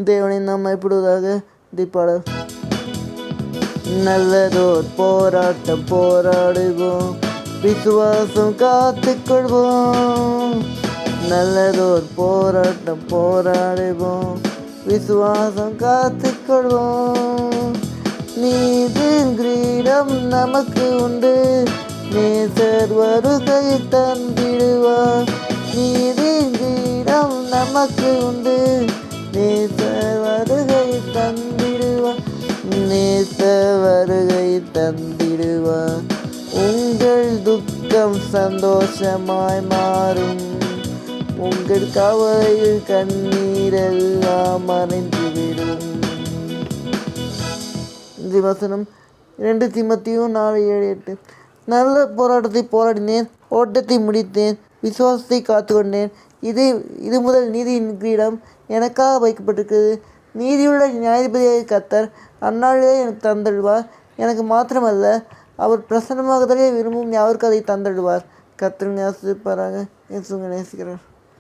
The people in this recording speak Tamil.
தேவனை நாம் மயப்படுவதாக. பாடல். நல்லதோர் போராட்டம் போராடுவோம், விசுவாசம் காத்துக்கொள்வோம். நல்லதோர் போராட்டம் போராடுவோம், விசுவாசம் காத்துக்கொள்வோம். நீதின் கிரீடம் நமக்கு உண்டு, நேசர் வருகை தந்திடுவார். நீதின் கிரீடம் நமக்கு உண்டு, நேசர் வருகை தந்திடுவார். நேசர் வருகை தந்திடுவார். உங்கள் துக்கம் சந்தோஷமாய் மாறும், உங்கள் கவலையில் கண்ணீரெல்லாம் மறைந்துவிடும். இந்த வசனம் 2 தீமோத்தேயு 4:7-8. நல்ல போராட்டத்தை போராடினேன், ஓட்டத்தை முடித்தேன், விசுவாசத்தை காத்துக்கொண்டேன். இது முதல் நீதியின் கிரீடம் எனக்காக வைக்கப்பட்டிருக்கிறது. நீதியுள்ள நியாயாதிபதியாக கர்த்தர் அந்நாளிலே எனக்கு தந்தடுவார். எனக்கு மாத்திரமல்ல, அவர் பிரசன்னமாகவே விரும்பும் யாருக்கு அதை தந்தடுவார். கர்த்தர் நேசிப்பாராக. இயேசுவை நேசிக்கிறார்.